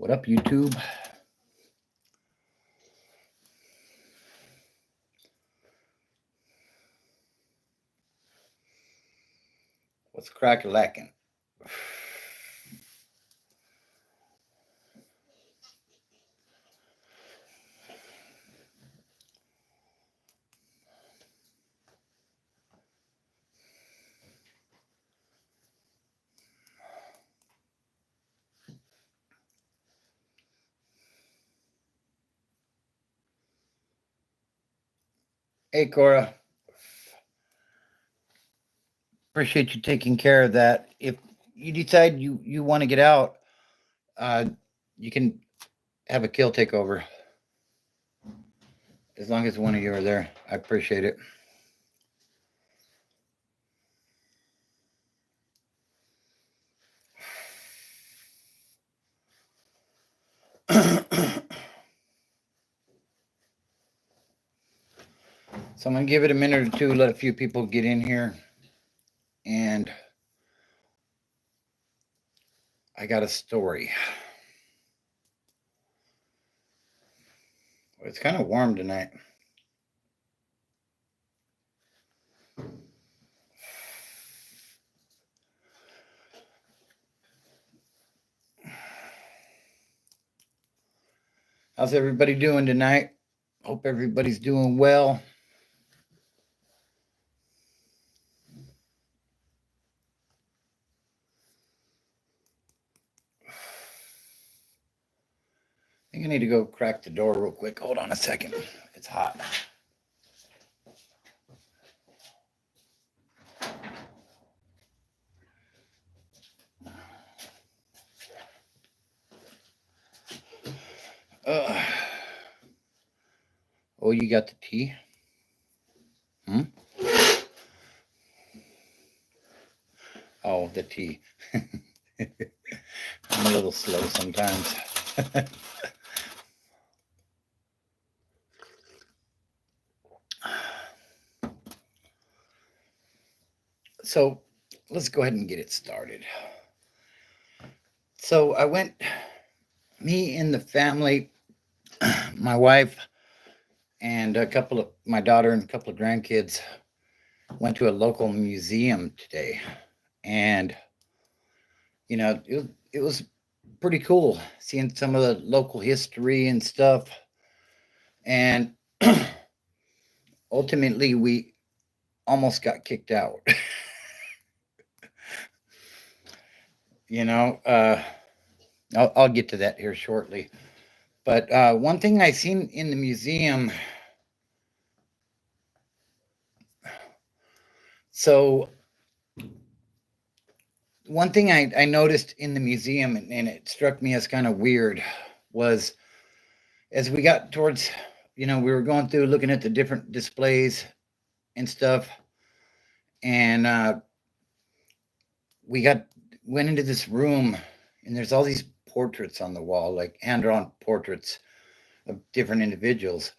What up, YouTube? What's crack-a-lackin'? Hey, Cora. Appreciate you taking care of that. If you decide you want to get out, uh, you can have a kill takeover. As long as one of you are there, I appreciate it. So I'm going to give it a minute or two, let a few people get in here. And I got a story. It's kind of warm tonight. How's everybody doing tonight? Hope everybody's doing well. I think I need to go crack the door real quick. Hold on a second. It's hot. Oh, you got the tea? Oh, the tea. I'm a little slow sometimes. So let's go ahead and get it started. So me and the family, my wife, and my daughter and a couple of grandkids went to a local museum today. And, it was pretty cool seeing some of the local history and stuff. And ultimately, we almost got kicked out. I'll get to that here shortly. But one thing I seen in the museum, so one thing I noticed in the museum, and it struck me as kind of weird, was as we got towards, we were going through looking at the different displays and stuff, and went into this room, and there's all these portraits on the wall, like hand-drawn portraits of different individuals,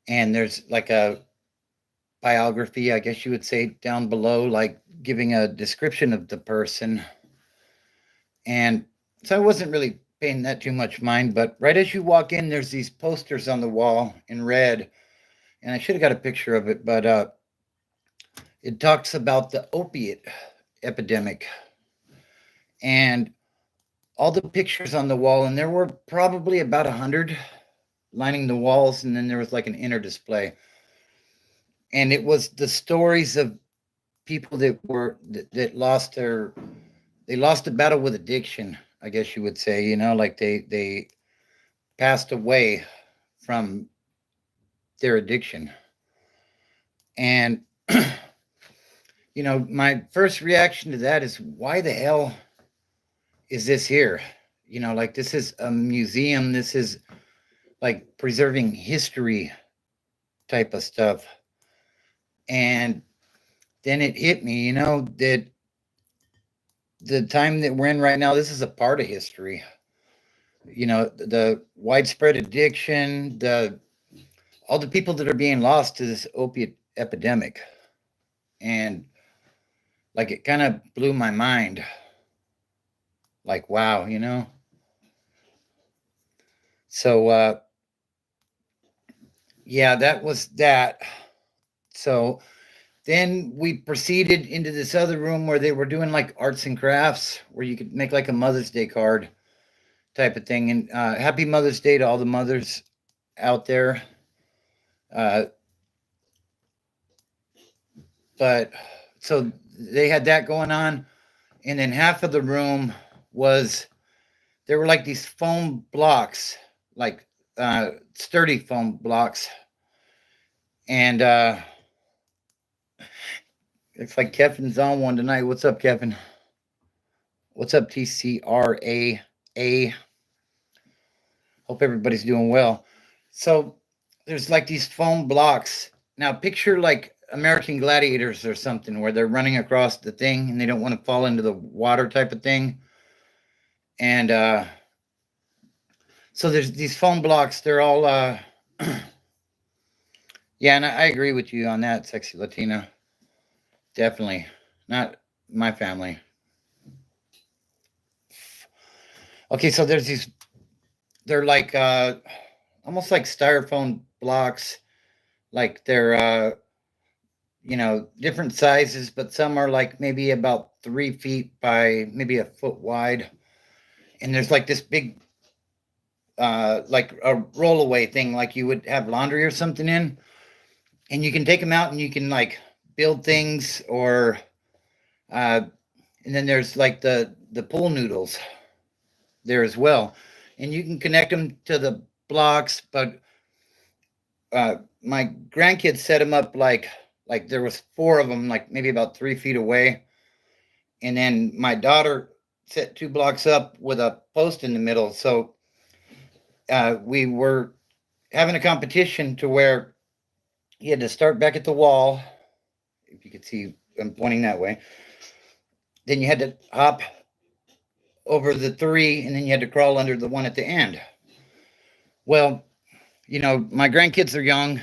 and there's like a biography, I guess you would say, down below, like giving a description of the person. And so I wasn't really paying that too much mind, but right as you walk in, there's these posters on the wall in red, and I should have got a picture of it, but it talks about the opiate epidemic and all the pictures on the wall, and there were probably about 100 lining the walls, and then there was like an inner display, and it was the stories of people that lost the battle with addiction, I guess you would say, like they passed away from their addiction. And my first reaction to that is, why the hell is this here? Like, this is a museum, this is like preserving history type of stuff. And then it hit me, that the time that we're in right now, this is a part of history. The widespread addiction, all the people that are being lost to this opiate epidemic. And like, it kind of blew my mind. Like, wow, So yeah, that was that. So then we proceeded into this other room where they were doing like arts and crafts, where you could make like a Mother's Day card type of thing. And happy Mother's Day to all the mothers out there. Uh, but so they had that going on. And then half of the room was, there were like these foam blocks, like sturdy foam blocks. And it's like Kevin's on one tonight. What's up, Kevin? What's up, TCRAA? Hope everybody's doing well. So there's like these foam blocks. Now picture like American Gladiators or something where they're running across the thing and they don't want to fall into the water type of thing. And so there's these foam blocks. They're all yeah, and I agree with you on that, Sexy Latina. Definitely. Not my family. Okay, so there's these, they're like almost like styrofoam blocks. Like they're different sizes, but some are like maybe about 3 feet by maybe a foot wide. And there's like this big like a rollaway thing, like you would have laundry or something in. And you can take them out and you can like build things, or and then there's like the pool noodles there as well, and you can connect them to the blocks. But my grandkids set them up like there was four of them, like maybe about 3 feet away, and then my daughter set 2 blocks up with a post in the middle. So we were having a competition to where you had to start back at the wall. If you could see, I'm pointing that way. Then you had to hop over the 3, and then you had to crawl under the one at the end. Well, my grandkids are young,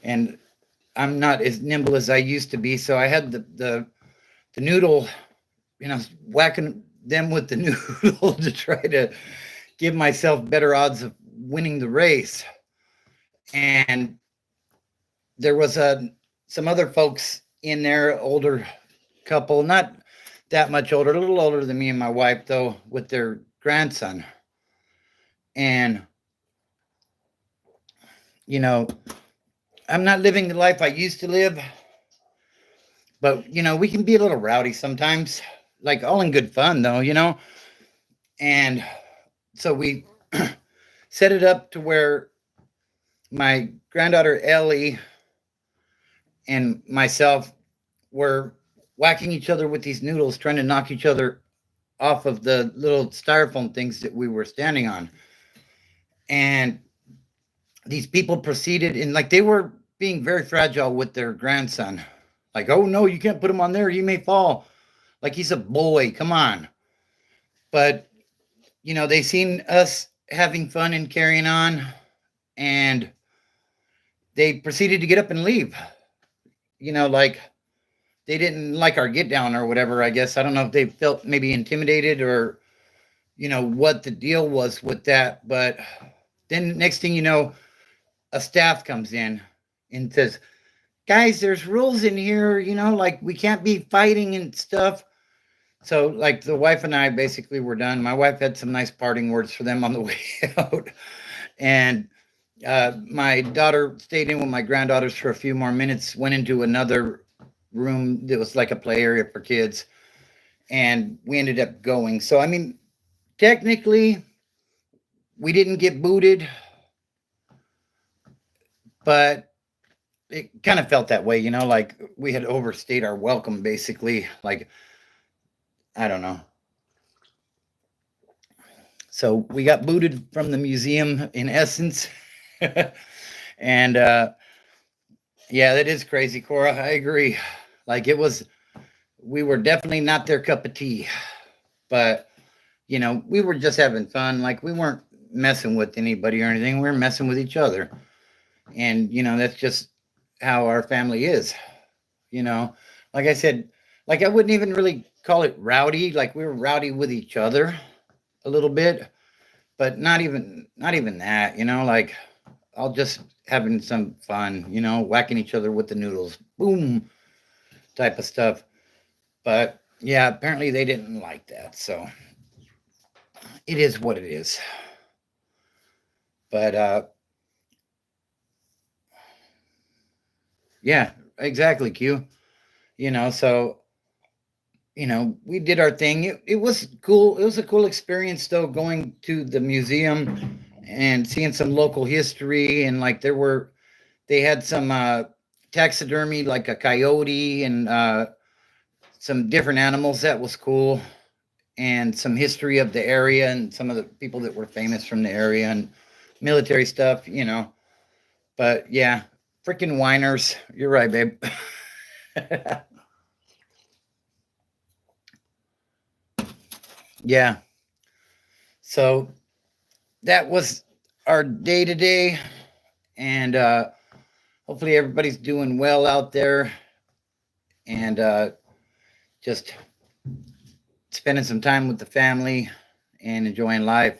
and I'm not as nimble as I used to be. So I had the noodle, whacking them with the noodle to try to give myself better odds of winning the race. And there was some other folks in there, older couple, not that much older, a little older than me and my wife, though, with their grandson. And, I'm not living the life I used to live, but, we can be a little rowdy sometimes, like all in good fun, though, And so we set it up to where my granddaughter Ellie and myself were whacking each other with these noodles, trying to knock each other off of the little styrofoam things that we were standing on. And these people proceeded, and like they were being very fragile with their grandson. Like, oh no, you can't put him on there. He may fall. Like he's a boy. Come on. But, they seen us having fun and carrying on, and they proceeded to get up and leave. Like they didn't like our get down or whatever, I guess. I don't know if they felt maybe intimidated or, what the deal was with that. But then next thing you know, a staff comes in and says, guys, there's rules in here, like we can't be fighting and stuff. So like the wife and I basically were done. My wife had some nice parting words for them on the way out. And my daughter stayed in with my granddaughters for a few more minutes, went into another room that was like a play area for kids, and we ended up going. So, I mean, technically, we didn't get booted, but it kind of felt that way, like we had overstayed our welcome, basically. Like, I don't know. So we got booted from the museum in essence. And yeah, that is crazy, Cora. I agree. Like we were definitely not their cup of tea, but we were just having fun. Like we weren't messing with anybody or anything. We were messing with each other. And, that's just how our family is, like I said, like I wouldn't even really call it rowdy. Like we were rowdy with each other a little bit, but not even that, like I'll just having some fun, whacking each other with the noodles, boom, type of stuff. But yeah, apparently they didn't like that, so it is what it is. But yeah, exactly, Q. So we did our thing. It was cool. It was a cool experience, though, going to the museum and seeing some local history. And like they had some taxidermy, like a coyote and some different animals. That was cool. And some history of the area and some of the people that were famous from the area and military stuff. But yeah, freaking whiners. You're right, babe. Yeah. So that was our day to day. And hopefully everybody's doing well out there and just spending some time with the family and enjoying life.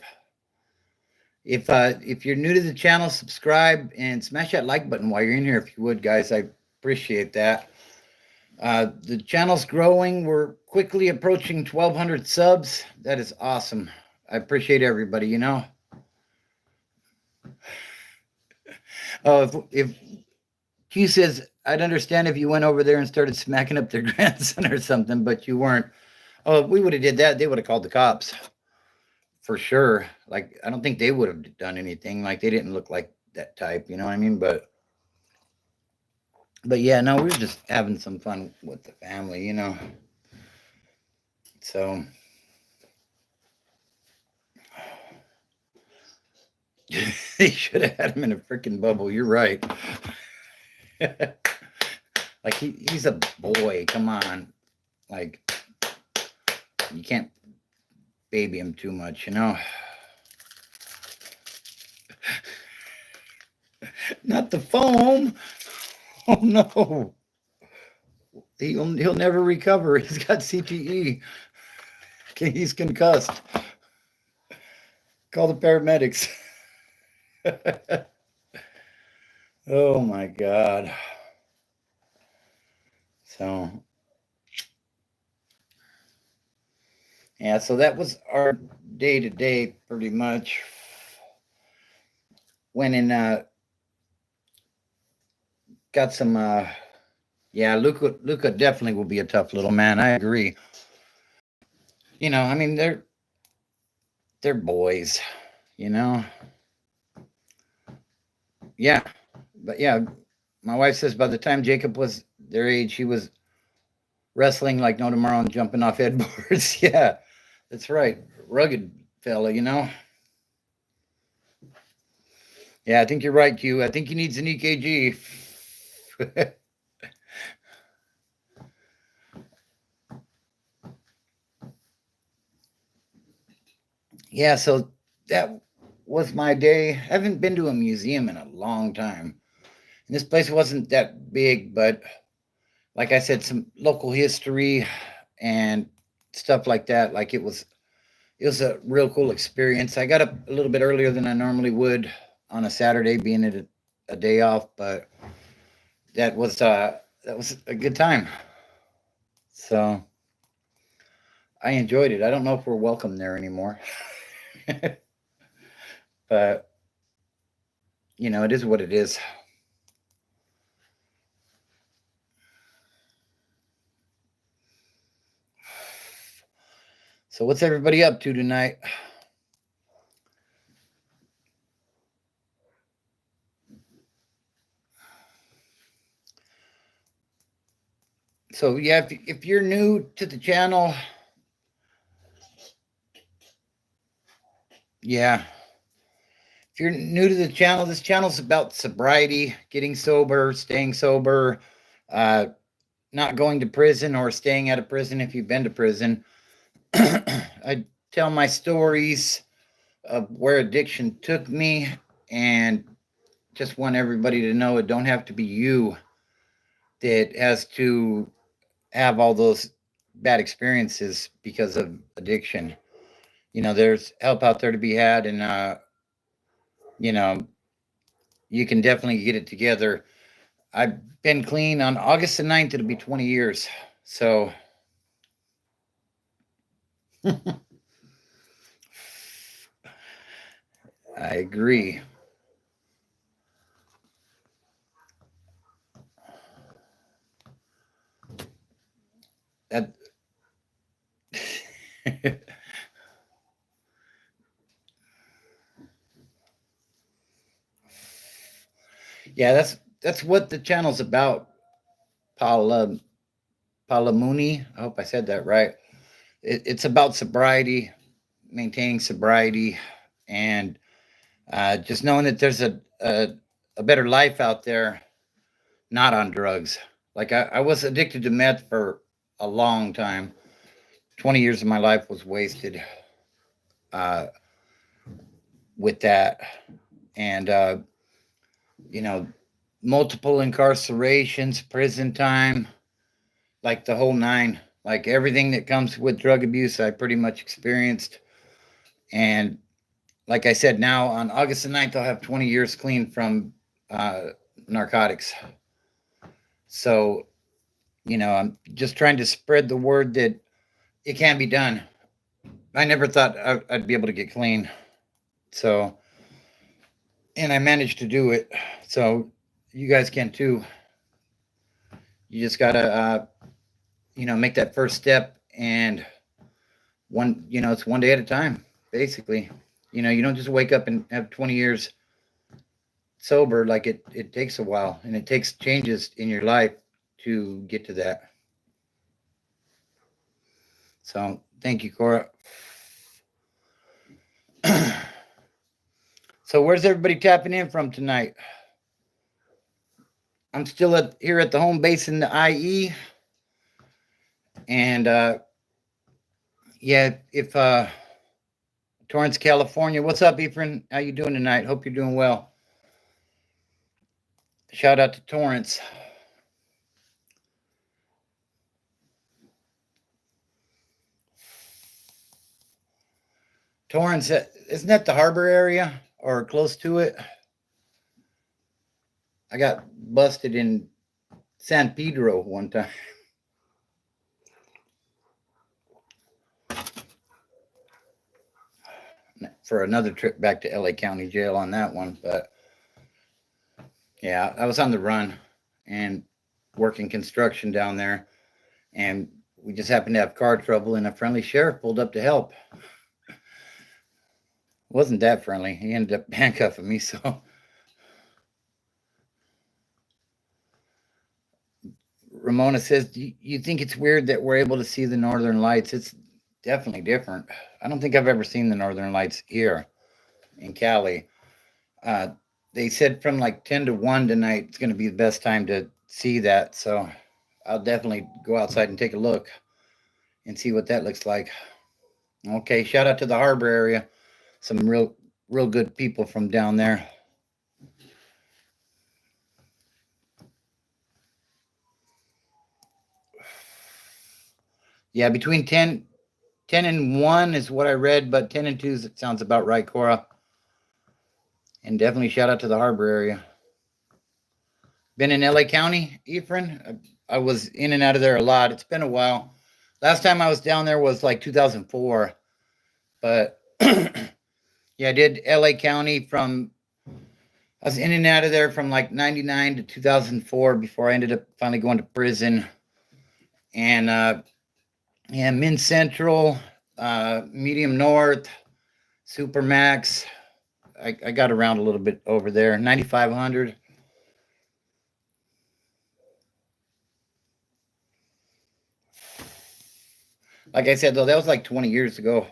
If you're new to the channel, subscribe and smash that like button while you're in here, if you would, guys. I appreciate that. The channel's growing. We're quickly approaching 1,200 subs. That is awesome. I appreciate everybody. Oh, if Q says, I'd understand if you went over there and started smacking up their grandson or something, but you weren't. Oh, if we would have did that, they would have called the cops for sure. Like, I don't think they would have done anything. Like, they didn't look like that type. You know what I mean? But yeah, no, we were just having some fun with the family. So they should have had him in a freaking bubble. You're right. Like he's a boy. Come on. Like you can't baby him too much. Not the foam. Oh no. He'll never recover. He's got CTE. He's concussed. Call the paramedics. Oh my God. So yeah, so that was our day to day pretty much. Went and got some yeah, Luca definitely will be a tough little man. I agree. I mean they're boys, you know. Yeah. But yeah, my wife says by the time Jacob was their age, he was wrestling like no tomorrow and jumping off headboards. Yeah, that's right. Rugged fella. Yeah, I think you're right, Q. I think he needs an EKG. Yeah, so that was my day. I haven't been to a museum in a long time. And this place wasn't that big, but like I said, some local history and stuff like that. Like it was a real cool experience. I got up a little bit earlier than I normally would on a Saturday, being it a day off, but that was a good time. So I enjoyed it. I don't know if we're welcome there anymore, but it is what it is. So what's everybody up to tonight? So yeah, if you're new to the channel, yeah. If you're new to the channel, this channel's about sobriety, getting sober, staying sober, uh, not going to prison or staying out of prison if you've been to prison. I tell my stories of where addiction took me and just want everybody to know it don't have to be you that has to have all those bad experiences because of addiction. there's help out there to be had, and you know, you can definitely get it together. I've been clean on August the 9th, it'll be 20 years. So I agree. That yeah, that's what the channel's about. Pala Palamuni. I hope I said that right. It's about sobriety, maintaining sobriety, and just knowing that there's a better life out there, not on drugs. Like I was addicted to meth for a long time. 20 years of my life was wasted uh, with that. And, you know, multiple incarcerations, prison time, like the whole nine, like everything that comes with drug abuse, I pretty much experienced. And like I said, now on August the 9th, I'll have 20 years clean from uh, narcotics. So, I'm just trying to spread the word that it can be done. I never thought I'd be able to get clean. So, and I managed to do it. So, you guys can too. You just got to, make that first step, and it's one day at a time, basically. You don't just wake up and have 20 years sober. Like it takes a while, and it takes changes in your life to get to that. So thank you, Cora. So where's everybody tapping in from tonight? I'm still here at the home base in the IE. And yeah, if Torrance, California. What's up, Ephraim? How you doing tonight? Hope you're doing well. Shout out to Torrance. Torrance, isn't that the harbor area or close to it? I got busted in San Pedro one time. For another trip back to LA County Jail on that one. But yeah, I was on the run and working construction down there. And we just happened to have car trouble, and a friendly sheriff pulled up to help. Wasn't that friendly. He ended up handcuffing me. So Ramona says, do you think it's weird that we're able to see the northern lights? It's definitely different. I don't think I've ever seen the northern lights here in Cali. They said from like 10 to 1 tonight, it's going to be the best time to see that. So I'll definitely go outside and take a look and see what that looks like. Okay, shout out to the harbor area. Some real good people from down there. Yeah, between 10 and 1 is what I read, but 10 and 2 sounds about right, Cora. And definitely shout out to the harbor area. Been in LA County, Ephraim? I was in and out of there a lot. It's been a while. Last time I was down there was like 2004. But yeah, I did LA County I was in and out of there from like 99 to 2004 before I ended up finally going to prison. And yeah, Min Central, Medium North, Supermax. I got around a little bit over there. 9500. Like I said, though, that was like 20 years ago.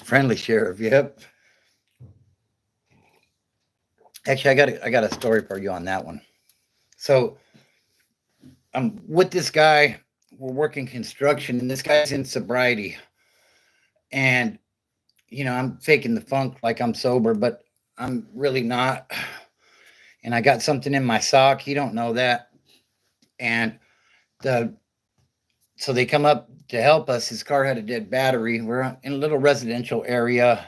Friendly sheriff, yep. Actually, I got a story for you on that one. So I'm with this guy. We're working construction, and this guy's in sobriety. And I'm faking the funk like I'm sober, but I'm really not. And I got something in my sock. He don't know that. And the So they come up to help us. His car had a dead battery. We're in a little residential area.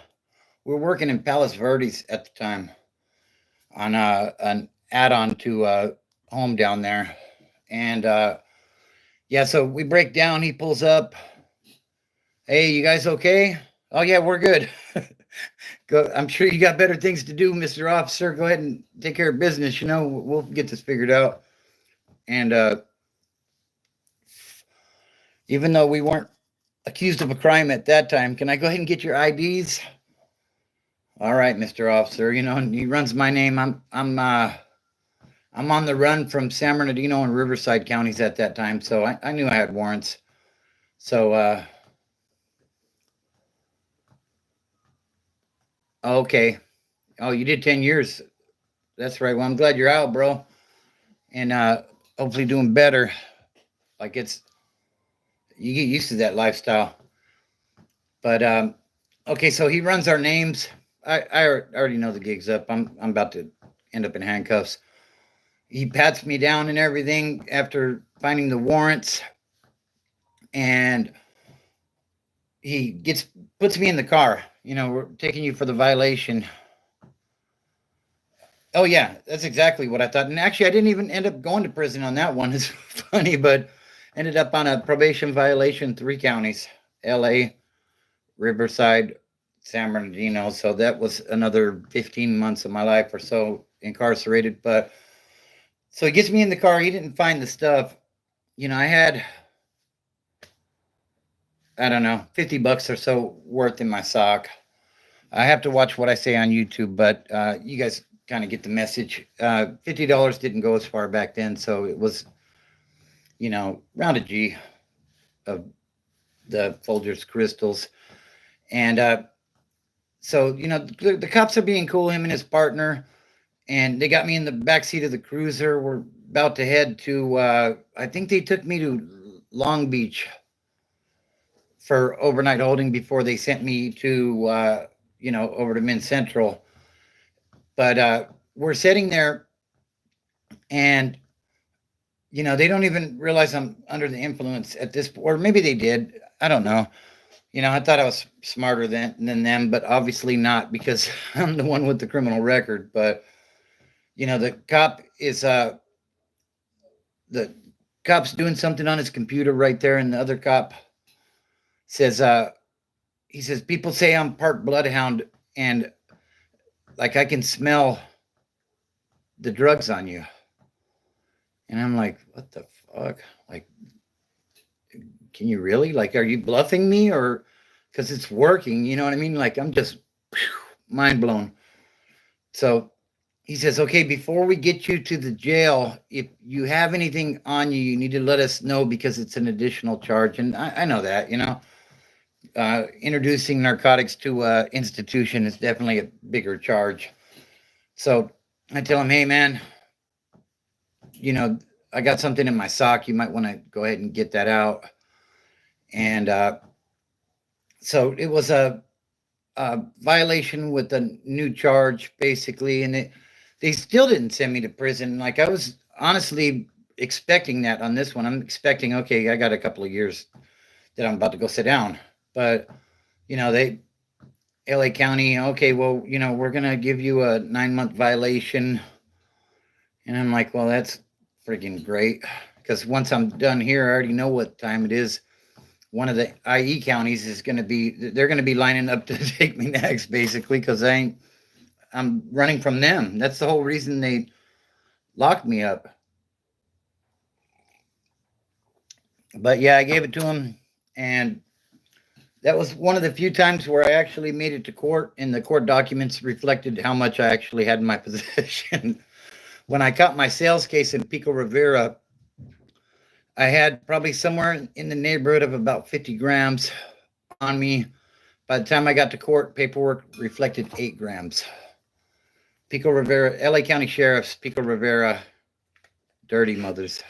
We're working in Palos Verdes at the time on an add-on to a home down there. And yeah, so we break down. He pulls up. Hey, you guys okay? Oh yeah, we're good. Go. I'm sure you got better things to do, Mr. Officer. Go ahead and take care of business. We'll get this figured out. And even though we weren't accused of a crime at that time, can I go ahead and get your IDs? All right, Mr. Officer. He runs my name. I'm on the run from San Bernardino and Riverside counties at that time, so I knew I had warrants. So okay. Oh, you did 10 years. That's right. Well, I'm glad you're out, bro. And hopefully doing better. Like you get used to that lifestyle. But okay, so he runs our names. I already know the gig's up. I'm about to end up in handcuffs. He pats me down and everything after finding the warrants, and he puts me in the car. We're taking you for the violation. Oh yeah, that's exactly what I thought. And actually, I didn't even end up going to prison on that one. It's funny, but ended up on a probation violation, 3 counties: L.A., Riverside, San Bernardino. So that was another 15 months of my life or so incarcerated. But so he gets me in the car. He didn't find the stuff. I had, I don't know, $50 or so worth in my sock. I have to watch what I say on YouTube, but you guys kind of get the message. $50 didn't go as far back then, so it was, round a G of the Folgers crystals. And so, the cops are being cool, him and his partner, and they got me in the back seat of the cruiser. We're about to head to, I think they took me to Long Beach for overnight holding before they sent me to, over to Min Central. But we're sitting there, and they don't even realize I'm under the influence at this point, or maybe they did. I don't know. I thought I was smarter than them, but obviously not, because I'm the one with the criminal record. But the cop is the cop's doing something on his computer right there, and the other cop says, he says, people say I'm part bloodhound, and like I can smell the drugs on you. And I'm like, what the fuck? Like, can you really? Like, are you bluffing me? Or because it's working, you know what I mean? Like, I'm just mind blown. So he says, okay, before we get you to the jail, if you have anything on you, you need to let us know, because it's an additional charge. And I know that, introducing narcotics to an institution is definitely a bigger charge. So I tell him, hey, man, I got something in my sock. You might want to go ahead and get that out. And so it was a violation with a new charge, basically. And they still didn't send me to prison. Like, I was honestly expecting that on this one. I'm expecting, okay, I got a couple of years that I'm about to go sit down. But, LA County, okay, well, we're going to give you a 9-month violation. And I'm like, well, that's freaking great. Because once I'm done here, I already know what time it is. One of the IE counties is going to be, they're going to be lining up to take me next, basically, because I'm running from them. That's the whole reason they locked me up. But yeah, I gave it to him, and that was one of the few times where I actually made it to court, and the court documents reflected how much I actually had in my possession. When I caught my sales case in Pico Rivera, I had probably somewhere in the neighborhood of about 50 grams on me. By the time I got to court, paperwork reflected 8 grams. Pico Rivera, LA County Sheriff's, Pico Rivera, dirty mothers.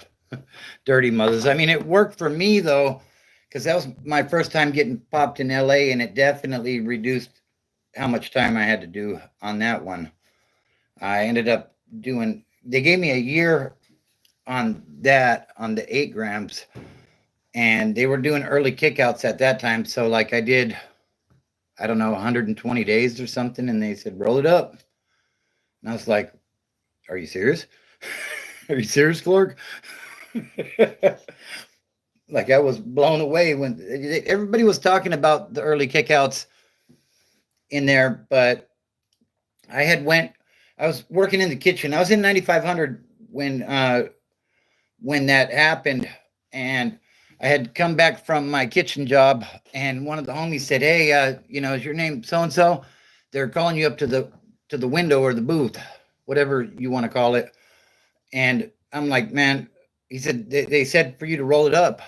Dirty mothers. I mean, it worked for me, though, because that was my first time getting popped in LA, and it definitely reduced how much time I had to do on that one. I ended up they gave me a year on that, on the 8 grams. and they were doing early kickouts at that time. So like I did, I don't know, 120 days or something, and they said roll it up, and I was like, "Are you serious? Are you serious, Clark?" Like I was blown away when everybody was talking about the early kickouts in there, but I had went. I was working in the kitchen. I was in 9500 when that happened, and I had come back from my kitchen job, and one of the homies said, "Hey, is your name so and so? They're calling you up to the window or the booth, whatever you want to call it." And I'm like, "Man," he said, "they said for you to roll it up.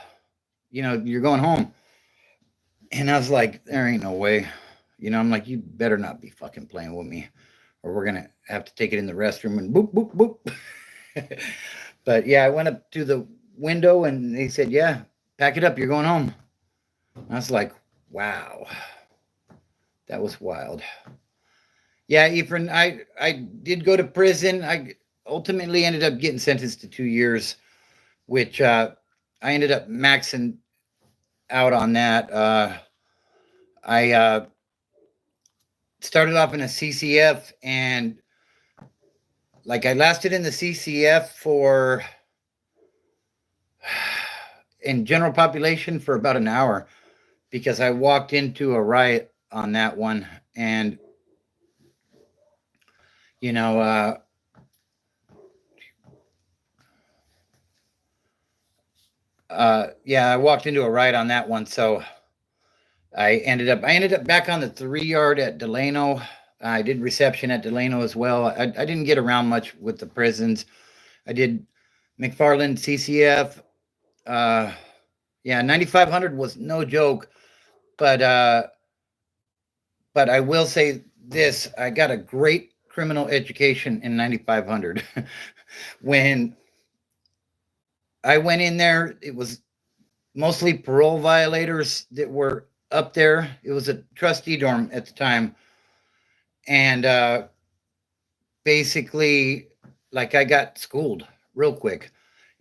You're going home." And I was like, "There ain't no way." I'm like, "You better not be fucking playing with me, or we're gonna have to take it in the restroom and boop boop boop." But yeah, I went up to the window and they said, "Yeah, pack it up. You're going home." And I was like, "Wow, that was wild." Yeah, Ephraim, I did go to prison. I ultimately ended up getting sentenced to 2 years, which I ended up maxing out on that. I started off in a CCF, and like I lasted in the CCF for in general population for about an hour because I walked into a riot on that one, and you know, yeah, I walked into a riot on that one, so I ended up back on the 3 yard at Delano. I did reception at Delano as well. I didn't get around much with the prisons. I did McFarland, CCF. Uh, yeah, 9500 was no joke, but I will say this: I got a great criminal education in 9500. When I went in there, it was mostly parole violators that were up there. It was a trustee dorm at the time, and basically, like I got schooled real quick.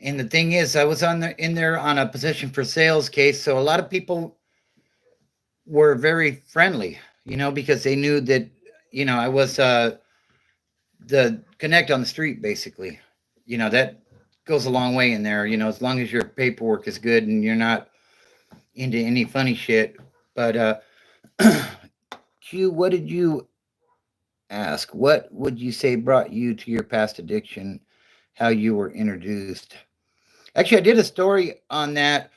And the thing is, I was in there on a possession for sales case, so a lot of people were very friendly, because they knew that I was the connect on the street, basically. That goes a long way in there. As long as your paperwork is good and you're not into any funny shit. But Q, what did you ask? What would you say brought you to your past addiction? How you were introduced? Actually, I did a story on that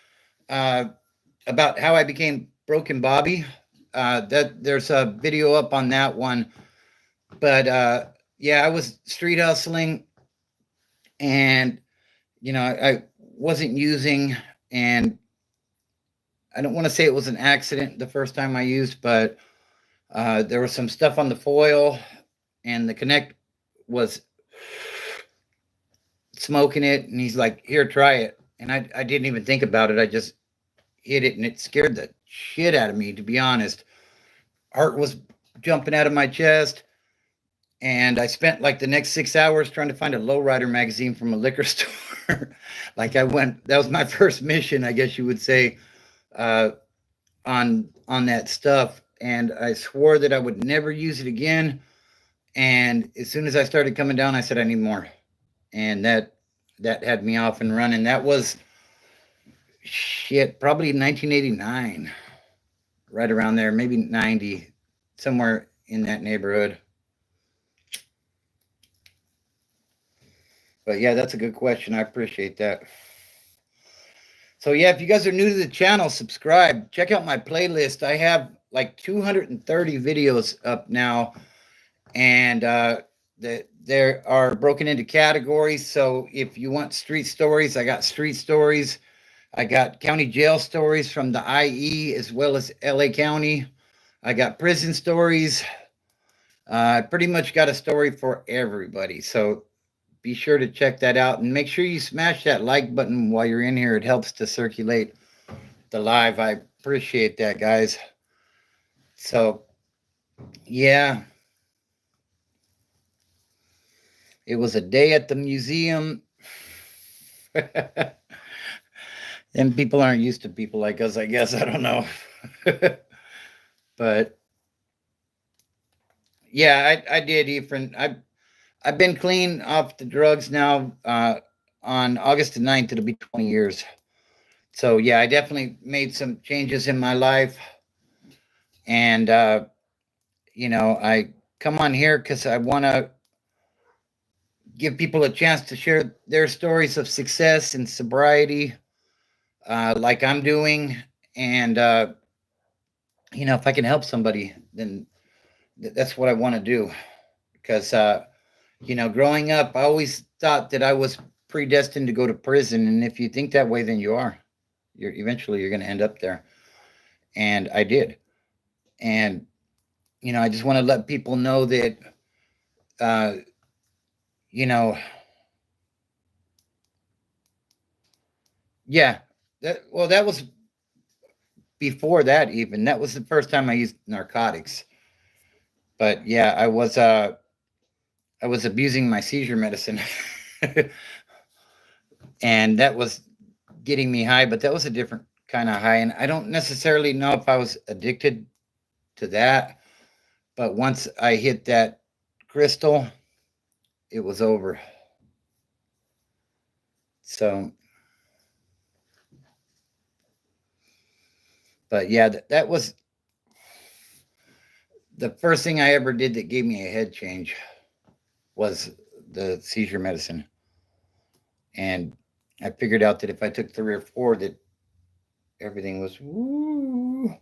uh, about how I became Broken Bobby. That there's a video up on that one. But yeah, I was street hustling, and I wasn't using, and I don't want to say it was an accident the first time I used, but there was some stuff on the foil, and the connect was smoking it, and he's like, "Here, try it." And I didn't even think about it. I just hit it, and it scared the shit out of me, to be honest. Heart was jumping out of my chest, and I spent like the next 6 hours trying to find a lowrider magazine from a liquor store. Like that was my first mission, I guess you would say, uh, on that stuff, and I swore that I would never use it again. And as soon as I started coming down, I said I need more, and that had me off and running. That was shit, probably 1989, right around there, maybe 90, somewhere in that neighborhood. But yeah, that's a good question. I appreciate that. So yeah, if you guys are new to the channel, subscribe. Check out my playlist. I have like 230 videos up now, and there are broken into categories. So if you want street stories, I got street stories. I got county jail stories from the IE as well as LA County. I got prison stories. I pretty much got a story for everybody. So be sure to check that out, and make sure you smash that like button while you're in here. It helps to circulate the live. I appreciate that, guys. So, yeah, it was a day at the museum. And people aren't used to people like us, I guess. I don't know. But yeah, I did, Ephraim. I've been clean off the drugs now. On August the 9th, it'll be 20 years. So yeah, I definitely made some changes in my life. And I come on here because I want to give people a chance to share their stories of success and sobriety, like I'm doing. And if I can help somebody, then that's what I want to do. Because growing up, I always thought that I was predestined to go to prison, and if you think that way, then you are. You're going to end up there, and I did. And I just want to let people know that, uh, you know, yeah, that was before that. Even that was the first time I used narcotics. But yeah, I was abusing my seizure medicine, and that was getting me high. But that was a different kind of high, and I don't necessarily know if I was addicted to that. But once I hit that crystal, it was over. So, but yeah, that was the first thing I ever did that gave me a head change was the seizure medicine. And I figured out that if I took 3 or 4, that everything was woo.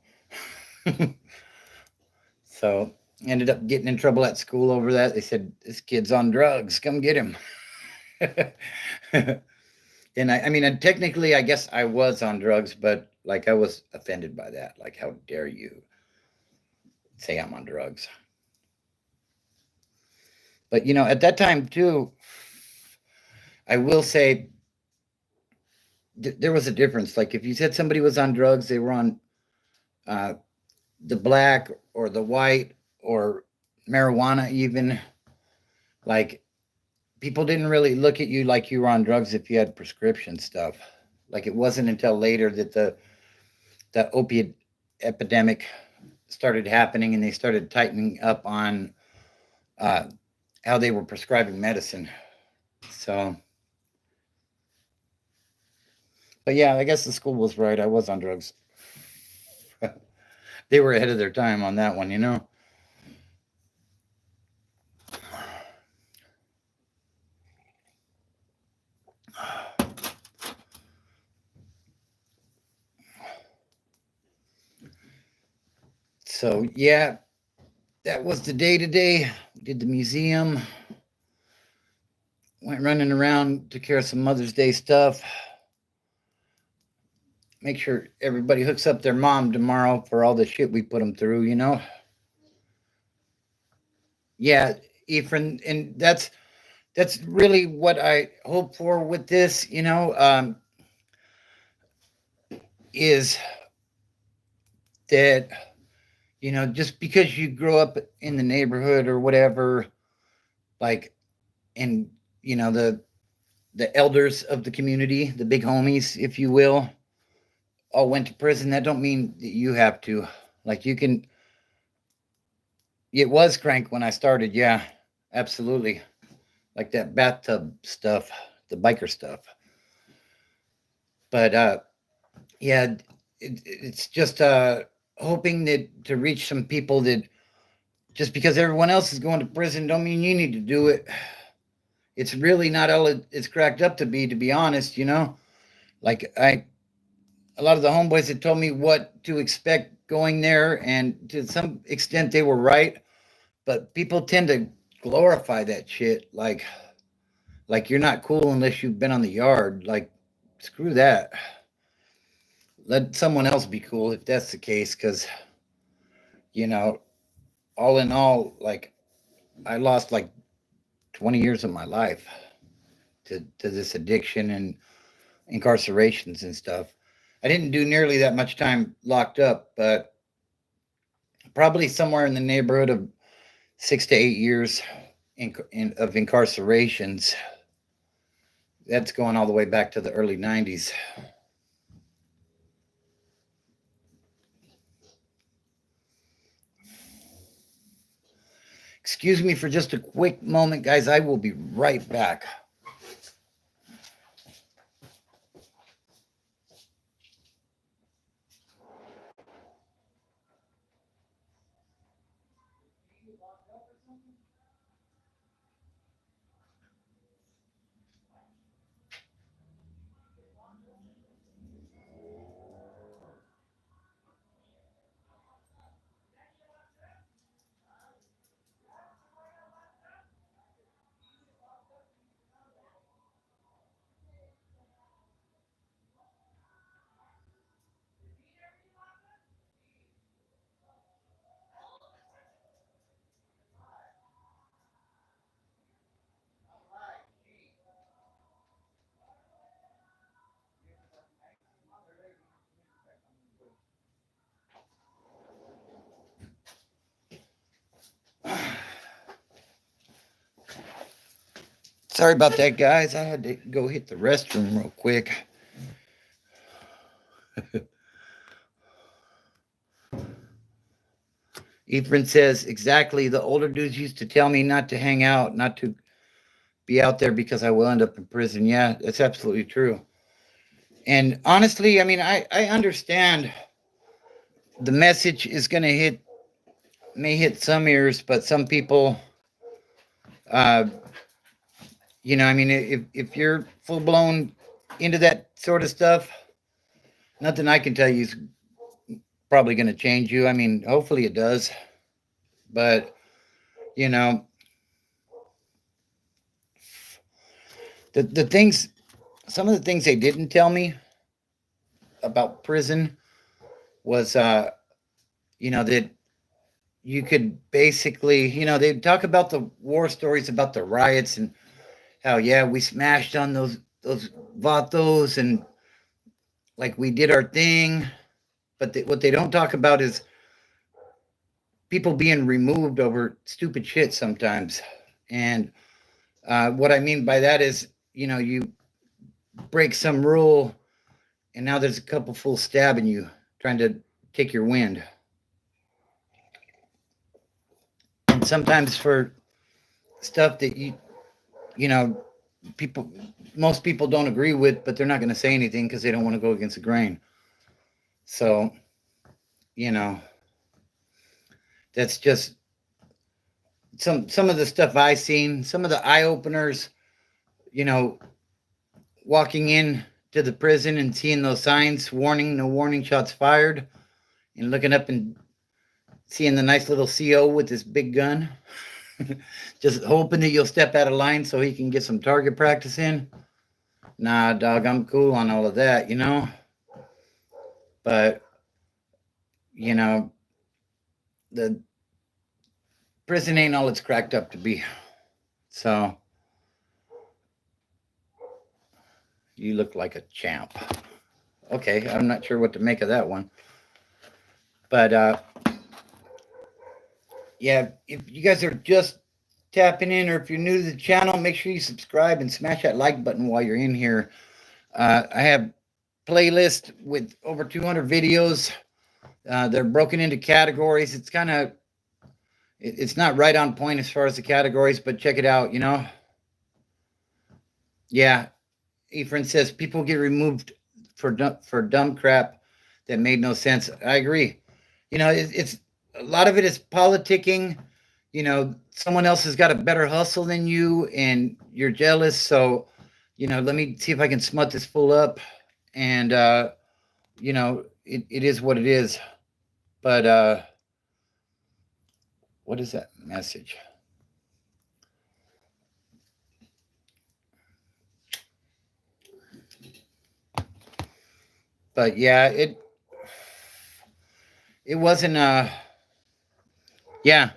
So ended up getting in trouble at school over that. They said, "This kid's on drugs. Come get him." And I mean, technically, I guess I was on drugs, but like I was offended by that. Like, how dare you say I'm on drugs? But at that time too, I will say there was a difference. Like if you said somebody was on drugs, they were on uh, the black or the white or marijuana, even. Like people didn't really look at you like you were on drugs if you had prescription stuff. Like it wasn't until later that the opiate epidemic started happening and they started tightening up on uh, how they were prescribing medicine. So, but yeah, I guess the school was right. I was on drugs. They were ahead of their time on that one. So yeah, that was the day today. We did the museum. Went running around, took care of some Mother's Day stuff. Make sure everybody hooks up their mom tomorrow for all the shit we put them through. Yeah, Ephraim, and that's really what I hope for with this, is that, just because you grow up in the neighborhood or whatever, like, and, the elders of the community, the big homies, if you will, all went to prison, that don't mean that you have to. Like, you can, it was crank when I started, yeah, absolutely. Like that bathtub stuff, the biker stuff. But yeah, it's just hoping that to reach some people that just because everyone else is going to prison don't mean you need to do it. It's really not all it's cracked up to be honest. Like a lot of the homeboys had told me what to expect going there, and to some extent they were right. But people tend to glorify that shit, like you're not cool unless you've been on the yard. Like, screw that. Let someone else be cool if that's the case, because you know, all in all, like I lost like 20 years of my life to this addiction and incarcerations and stuff. I didn't do nearly that much time locked up, but probably somewhere in the neighborhood of 6 to 8 years of incarcerations. That's going all the way back to the early 90s. excuse me for just a quick moment, guys. I will be right back. Sorry about that, guys. I had to go hit the restroom real quick. Ephraim says, exactly. The older dudes used to tell me not to hang out, not to be out there because I will end up in prison. Yeah, that's absolutely true. And honestly, I mean, I understand the message is going to may hit some ears, but some people, uh, I mean, if you're full blown into that sort of stuff, nothing I can tell you is probably going to change you. I mean, hopefully it does, but you know, the things, some of the things they didn't tell me about prison was, that you could basically, they'd talk about the war stories about the riots and how, yeah, we smashed on those vatos and like we did our thing. But what they don't talk about is people being removed over stupid shit sometimes. And what I mean by that is, you break some rule and now there's a couple full stabbing you, trying to take your wind. And sometimes for stuff that most people don't agree with, but they're not going to say anything because they don't want to go against the grain. So, that's just some of the stuff I've seen, some of the eye openers, walking in to the prison and seeing those signs, warning, no warning, shots fired, and looking up and seeing the nice little CO with his big gun, just hoping that you'll step out of line so he can get some target practice in. Nah, dog, I'm cool on all of that, But, the prison ain't all it's cracked up to be. So, you look like a champ. Okay, I'm not sure what to make of that one. But, yeah, if you guys are just tapping in, or if you're new to the channel, make sure you subscribe and smash that like button while you're in here. I have playlist with over 200 videos. They're broken into categories. It's kind of, it's not right on point as far as the categories, but check it out, Yeah, Ephraim says people get removed for dumb crap that made no sense. I agree. It's a lot of it is politicking. Someone else has got a better hustle than you, and you're jealous. So, let me see if I can smut this fool up. And it is what it is. But what is that message? But yeah, it wasn't yeah.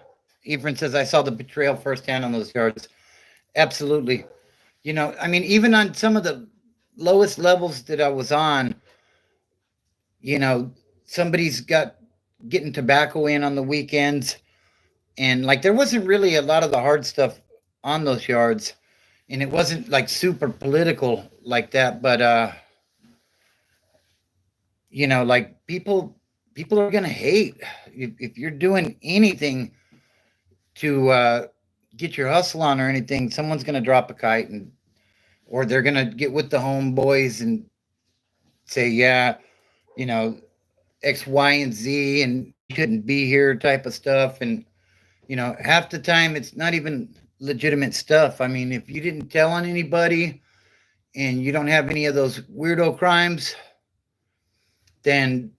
Ephraim says I saw the betrayal firsthand on those yards. Absolutely. I mean, even on some of the lowest levels that I was on, somebody's getting tobacco in on the weekends, and like there wasn't really a lot of the hard stuff on those yards, and it wasn't like super political like that, but like people are gonna hate if you're doing anything to get your hustle on or anything, someone's going to drop a kite, and or they're going to get with the homeboys and say, yeah, you know, X, Y, and Z, and you couldn't be here type of stuff. And, half the time it's not even legitimate stuff. I mean, if you didn't tell on anybody and you don't have any of those weirdo crimes, then,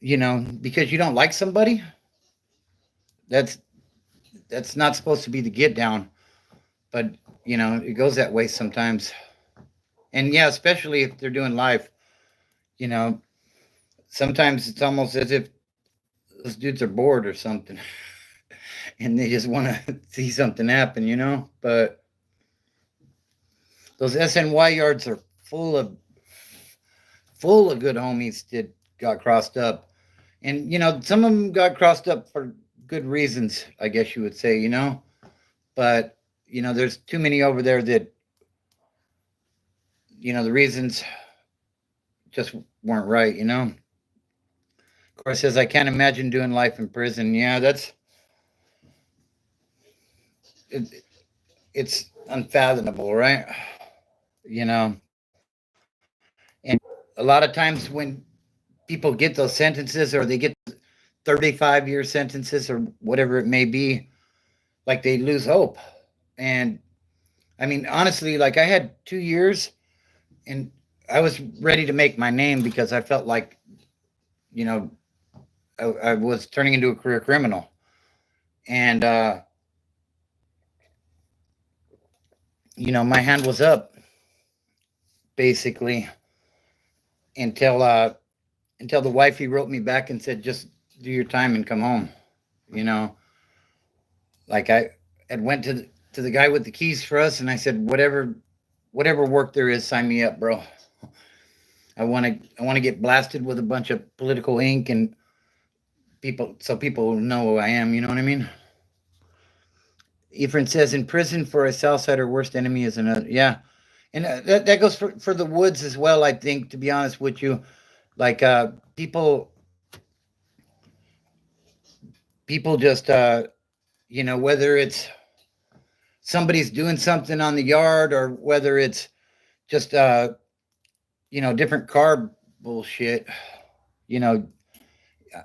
because you don't like somebody, that's not supposed to be the get down. But, it goes that way sometimes. And yeah, especially if they're doing live, you know, sometimes it's almost as if those dudes are bored or something and they just want to see something happen, But those SNY yards are full of good homies that got crossed up. And, some of them got crossed up for good reasons, I guess you would say, But, there's too many over there that, the reasons just weren't right, Of course, says, I can't imagine doing life in prison. Yeah, it's unfathomable, right? And a lot of times when people get those sentences or they get 35-year sentences or whatever it may be, like they lose hope. And I mean, honestly, like I had 2 years and I was ready to make my name because I felt like, I was turning into a career criminal. And, my hand was up basically until the wifey wrote me back and said, just do your time and come home. Like I had went to the guy with the keys for us and I said, whatever work there is, sign me up, bro. I want to get blasted with a bunch of political ink and so people know who I am, you know what I mean? Ephraim says, in prison for a Southsider, worst enemy is another. Yeah. And that goes for the woods as well, I think, to be honest with you. Like people just, whether it's somebody's doing something on the yard or whether it's just, different car bullshit.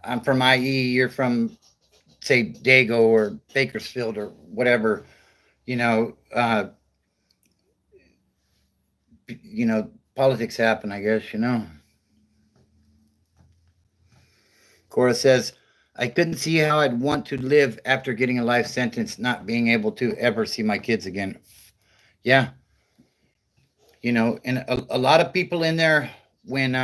I'm from IE, you're from, say, Dago or Bakersfield or whatever, politics happen, I guess, Cora says, I couldn't see how I'd want to live after getting a life sentence, not being able to ever see my kids again. Yeah. And a lot of people in there when,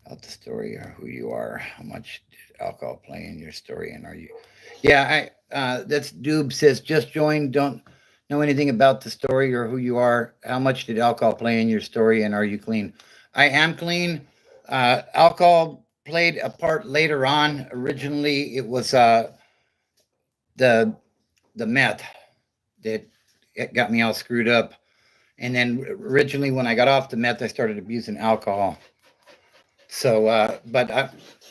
about the story or who you are, how much did alcohol play in your story, and are you? Yeah, that's Doob says, just joined, don't know anything about the story or who you are. How much did alcohol play in your story, and are you clean? I am clean. Alcohol played a part later on. Originally, it was the meth that it got me all screwed up. And then originally, when I got off the meth, I started abusing alcohol. So, but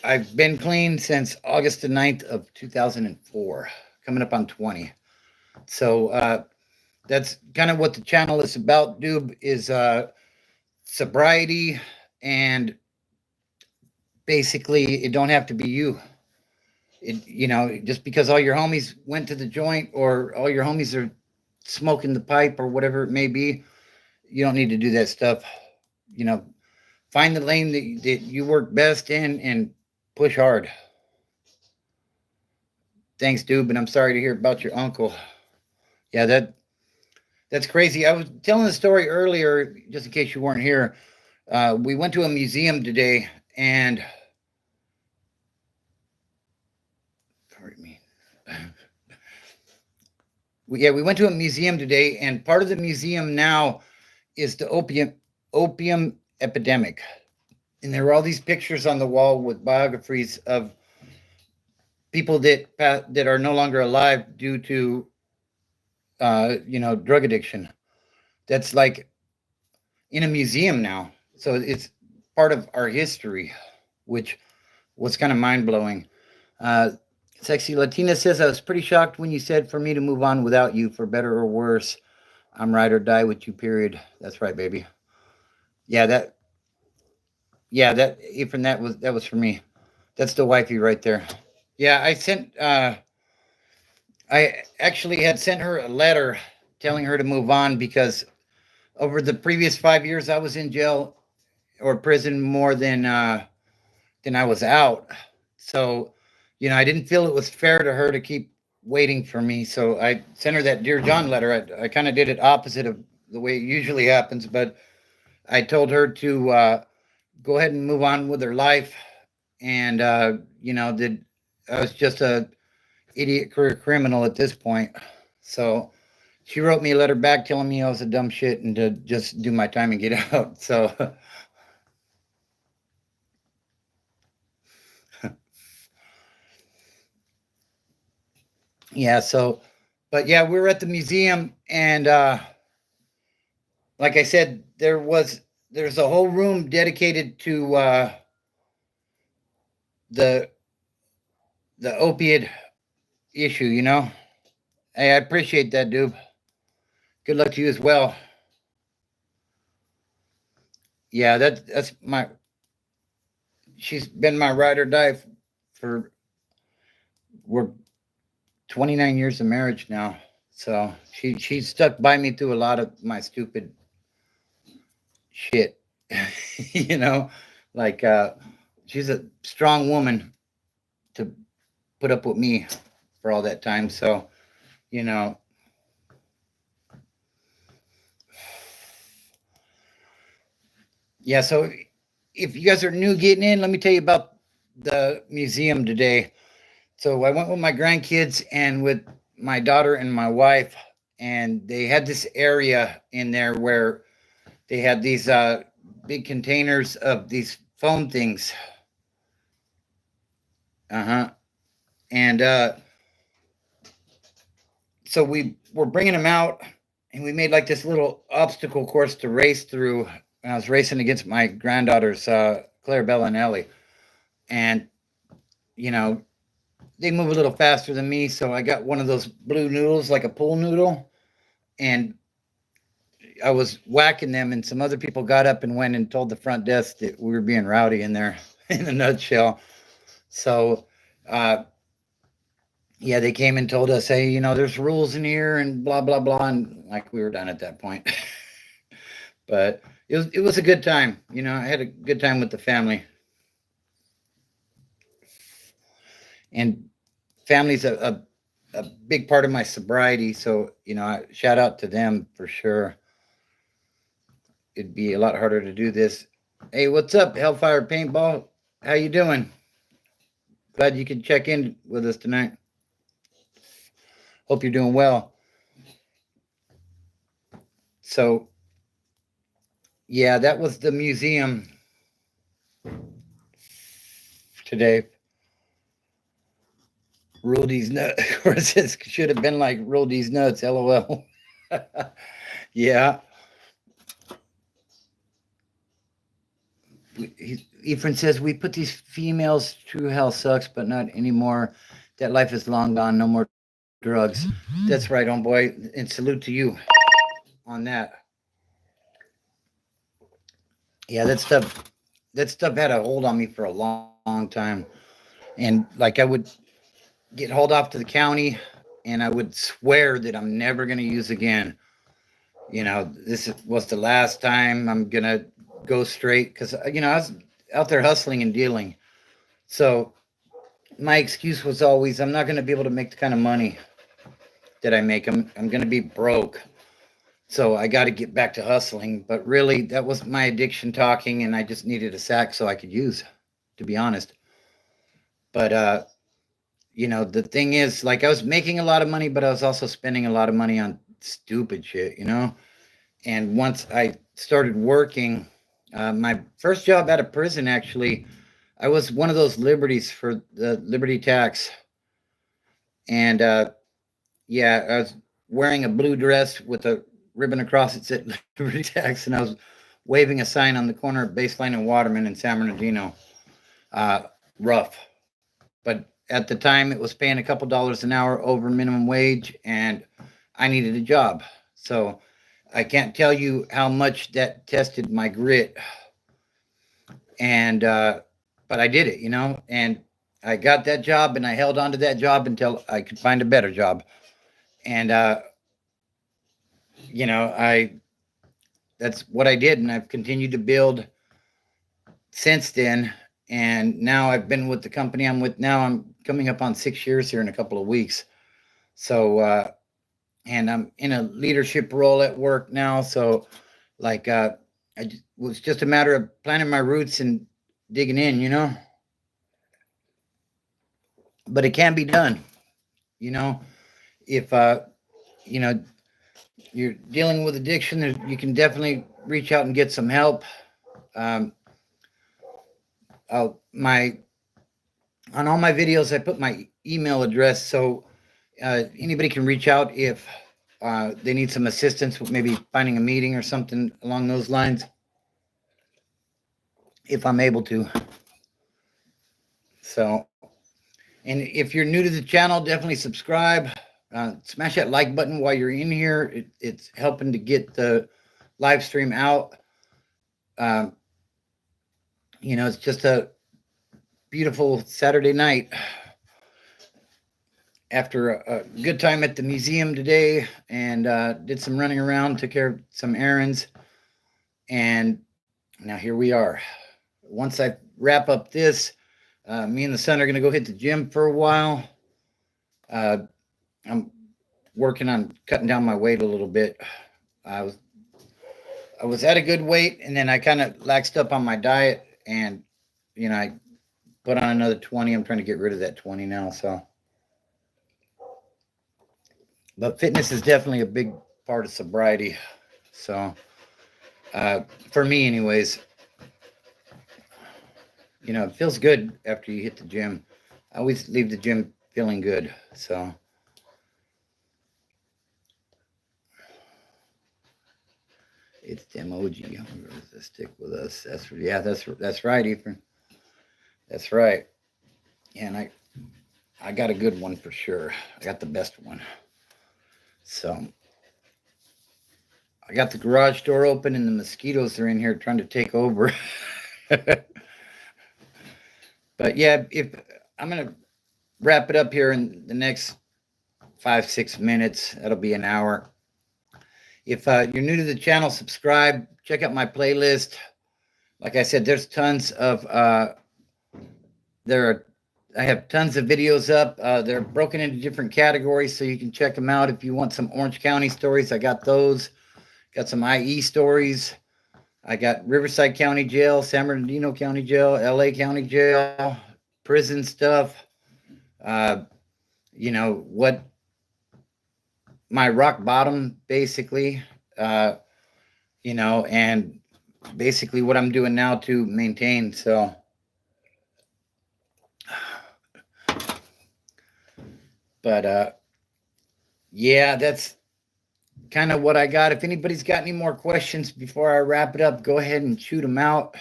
I've been clean since August the 9th of 2004, coming up on 20. So that's kind of what the channel is about, Doob, is sobriety, and basically it don't have to be you. Just because all your homies went to the joint or all your homies are smoking the pipe or whatever it may be, you don't need to do that stuff. Find the lane that you work best in and push hard. Thanks, Doob, and I'm sorry to hear about your uncle. Yeah, that's crazy. I was telling the story earlier, just in case you weren't here. We went to a museum today, and pardon me. We went to a museum today, and part of the museum now is the opium epidemic. And there were all these pictures on the wall with biographies of people that are no longer alive due to drug addiction. That's like in a museum now. So it's part of our history, which was kind of mind blowing. Sexy Latina says, I was pretty shocked when you said for me to move on without you, for better or worse. I'm ride or die with you, period. That's right, baby. Yeah, that Ethan, that was for me. That's the wifey right there. Yeah, I actually had sent her a letter telling her to move on because over the previous 5 years I was in jail or prison more than I was out. So, I didn't feel it was fair to her to keep waiting for me. So I sent her that Dear John letter. I kind of did it opposite of the way it usually happens, but I told her to go ahead and move on with her life. And, that I was just a idiot career criminal at this point. So she wrote me a letter back telling me I was a dumb shit and to just do my time and get out. So, yeah. So, but yeah, we were at the museum and, like I said, there's a whole room dedicated to the the opiate issue. Hey, I appreciate that, dude. Good luck to you as well. Yeah, that's my. She's been my ride or die for we're 29 years of marriage now. So she stuck by me through a lot of my stupid shit. you know, like she's a strong woman to put up with me for all that time. So, you know, yeah. So if you guys are new getting in, let me tell you about the museum today. So I went with my grandkids and with my daughter and my wife, and they had this area in there where they had these big containers of these foam things. Uh huh. And so we were bringing them out, and we made like this little obstacle course to race through. And I was racing against my granddaughters, Claire, Bella, and Ellie, and you know they move a little faster than me, so I got one of those blue noodles, like a pool noodle, and I was whacking them, and some other people got up and went and told the front desk that we were being rowdy in there. In a nutshell. So, uh, yeah, they came and told us, hey, there's rules in here and blah blah blah, and like we were done at that point. But it was a good time. I had a good time with the family, and family's a big part of my sobriety. So shout out to them for sure. It'd be a lot harder to do this. Hey, what's up, Hellfire Paintball? How you doing? Glad you could check in with us tonight. Hope you're doing well. So, yeah, that was the museum today. Rule these nuts. Of course, it should have been like roll these nuts. LOL. Yeah. Ephraim says we put these females through hell sucks, but not anymore. That life is long gone. No more drugs. That's right, homeboy. And salute to you on that. Yeah, that stuff had a hold on me for a long time. And like I would get hauled off to the county and I would swear that I'm never gonna use again. This was the last time I'm gonna go straight because I was out there hustling and dealing. So my excuse was always I'm not gonna be able to make the kind of money that I make. I'm gonna be broke. So I got to get back to hustling. But really, that was my addiction talking, and I just needed a sack so I could use, to be honest. But the thing is, like, I was making a lot of money, but I was also spending a lot of money on stupid shit. And once I started working, my first job out of prison, actually, I was one of those liberties for the liberty tax, and yeah, I was wearing a blue dress with a ribbon across it said Liberty Tax, and I was waving a sign on the corner of Baseline and Waterman in San Bernardino. Uh, Rough, but at the time it was paying a couple dollars an hour over minimum wage, and I needed a job. So I can't tell you how much that tested my grit. And but I did it, and I got that job, and I held on to that job until I could find a better job. And I that's what I did, and I've continued to build since then. And now I've been with the company I'm with now. I'm coming up on 6 years here in a couple of weeks. So, and I'm in a leadership role at work now. So, like, it was just a matter of planting my roots and digging in. But it can be done, if, you're dealing with addiction, you can definitely reach out and get some help. Um, my on all my videos, I put my email address, so anybody can reach out if they need some assistance with maybe finding a meeting or something along those lines, if I'm able to. So, and if you're new to the channel, definitely subscribe. Smash that like button while you're in here. It's helping to get the live stream out. It's just a beautiful Saturday night after a good time at the museum today, and did some running around, took care of some errands, and now here we are. Once I wrap up this, me and the son are going to go hit the gym for a while. I'm working on cutting down my weight a little bit. I was at a good weight, and then I kind of laxed up on my diet, and I put on another 20. I'm trying to get rid of that 20 now. So, but fitness is definitely a big part of sobriety. So, for me, anyways, it feels good after you hit the gym. I always leave the gym feeling good. So, it's the emoji. Stick with us. That's right, Ethan. That's right. And I got a good one for sure. I got the best one. So I got the garage door open, and the mosquitoes are in here trying to take over. But yeah, if I'm gonna wrap it up here in the next 5-6 minutes, that'll be an hour. If you're new to the channel, subscribe. Check out my playlist. Like I said, there's tons of I have tons of videos up. They're broken into different categories, so you can check them out. If you want some Orange County stories, I got those. Got some IE stories. I got Riverside County Jail, San Bernardino County Jail, LA County Jail, prison stuff. What my rock bottom, basically, and basically what I'm doing now to maintain. So, but yeah, that's kind of what I got. If anybody's got any more questions before I wrap it up, go ahead and shoot them out,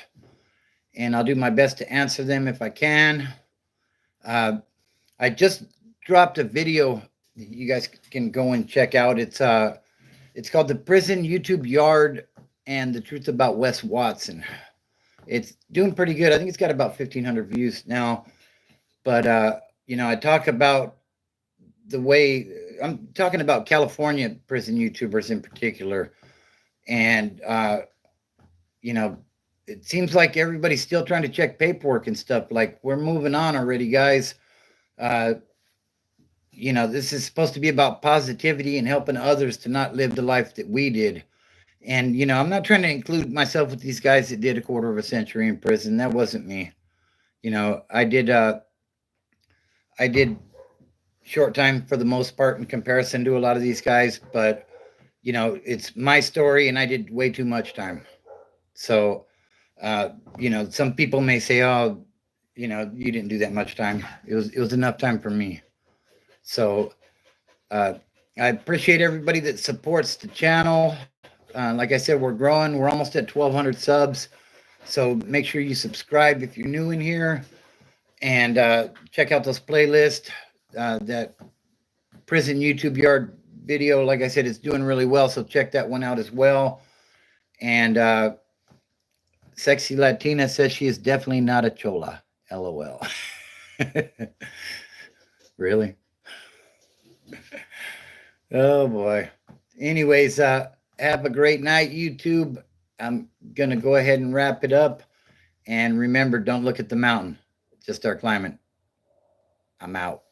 and I'll do my best to answer them if I can. I just dropped a video that you guys can go and check out. It's called The Prison YouTube Yard and the Truth About Wes Watson. It's doing pretty good. I think it's got about 1,500 views now. But I talk about the way I'm talking about California prison YouTubers in particular. And it seems like everybody's still trying to check paperwork and stuff. Like, we're moving on already, guys. This is supposed to be about positivity and helping others to not live the life that we did. And, I'm not trying to include myself with these guys that did a quarter of a century in prison. That wasn't me. I did short time for the most part in comparison to a lot of these guys, but, it's my story, and I did way too much time. So, some people may say, oh, you didn't do that much time. It was enough time for me. So, I appreciate everybody that supports the channel. Like I said, we're growing. We're almost at 1,200 subs. So make sure you subscribe if you're new in here. And check out those playlists. That prison YouTube yard video, like I said, it's doing really well. So check that one out as well. And Sexy Latina says she is definitely not a chola. LOL. Really? Oh boy. Anyways, have a great night, YouTube. I'm gonna go ahead and wrap it up. And remember, don't look at the mountain. Just start climbing. I'm out.